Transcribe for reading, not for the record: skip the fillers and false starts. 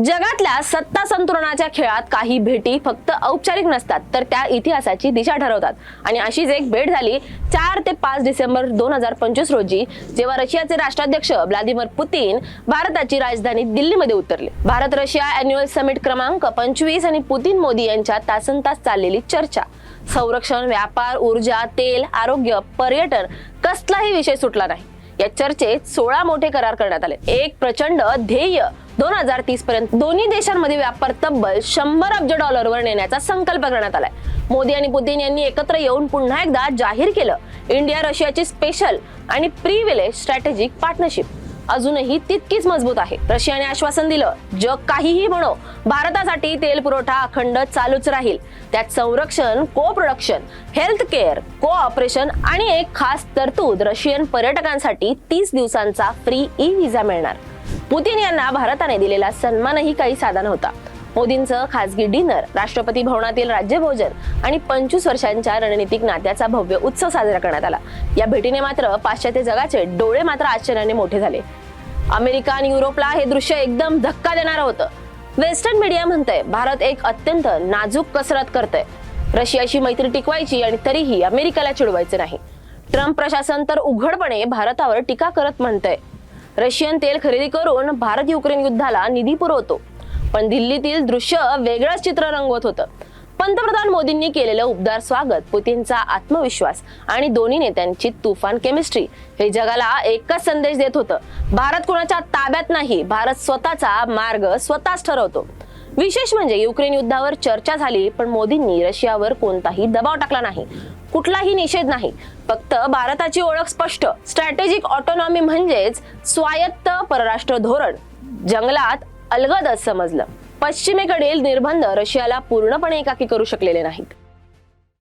जगातल्या सत्ता संतुलनाच्या खेळात काही भेटी फक्त औपचारिक नसतात, तर त्या इतिहासाची दिशा ठरवतात. आणि अशीच एक भेट झाली 4 ते 5 डिसेंबर 2025 रोजी, जेव्हा रशियाचे राष्ट्राध्यक्ष व्लादिमीर पुतीन भारताची राजधानी दिल्लीमध्ये उतरले. भारत रशिया अॅन्युअल समिट क्रमांक 25 आणि पुतीन मोदी यांच्यात तासनतास चाललेली चर्चा. संरक्षण, व्यापार, ऊर्जा, तेल, आरोग्य, पर्यटन कसलाही विषय सुटला नाही. या चर्चेत 16 मोठे करार करण्यात आले. एक प्रचंड ध्येय 2030 पर्यंत दोन्ही देशांमध्ये व्यापार तब्बल 100 अब्ज डॉलरवर नेण्याचा संकल्प करण्यात आलाय. मोदी आणि पुतीन यांनी एकत्र येऊन पुन्हा एकदा जाहीर केलं, इंडिया रशियाची स्पेशल आणि प्रिव्हिलेज स्ट्रॅटेजिक पार्टनरशिप अजूनही तितकीच मजबूत आहे. रशियाने आश्वासन दिलं, जग काहीही म्हणो, भारतासाठी तेल पुरवठा अखंड चालूच राहील. त्यात संरक्षण, को प्रोडक्शन, हेल्थ केअर, कोऑपरेशन आणि एक खास तरतूद, रशियन पर्यटकांसाठी 30 दिवसांचा फ्री ई व्हिसा मिळणार. पुतीन यांना भारताने दिलेला सन्मानही काही साधा नव्हता. मोदींचं खासगी डिनर, राष्ट्रपती भवनातील राज्यभोजन आणि 25 वर्षांच्या रणनीतिक नात्याचा भव्य उत्सव साजरा करण्यात आला. या भेटीने मात्र पाश्चात्य जगाचे डोळे मात्र आश्चर्याने मोठे झाले. अमेरिका आणि युरोपला हे दृश्य एकदम धक्का देणारं होतं. वेस्टर्न मीडिया म्हणतंय, भारत एक अत्यंत नाजूक कसरत करतंय. रशियाशी मैत्री टिकवायची आणि तरीही अमेरिकेला चिडवायचे नाही. ट्रम्प प्रशासन तर उघडपणे भारतावर टीका करत म्हणतंय, रशियन तेल खरेदी करून भारत युक्रेन युद्धाला निधी पुरवतो. पण दिल्लीतील दृश्य वेगळंच चित्र रंगवत होतं. पंतप्रधान मोदींनी केलेलं उबदार स्वागत, पुतीनचा आत्मविश्वास आणि दोन्ही नेत्यांची तुफान केमिस्ट्री हे जगाला एकच संदेश देत होतं, भारत कोणाच्या ताब्यात नाही, भारत स्वतःचा मार्ग स्वतःच ठरवतो. विशेष म्हणजे युक्रेन युद्धावर चर्चा झाली, पण मोदींनी रशियावर कोणताही दबाव टाकला नाही, कुठलाही निषेध नाही. फक्त भारताची ओळख स्पष्ट, स्ट्रॅटेजिक ऑटोनॉमी म्हणजेच स्वायत्त परराष्ट्र धोरण जंगलात अलगदच समजलं. पश्चिमेकडील निर्बंध रशियाला पूर्णपणे एकाकी करू शकलेले नाहीत.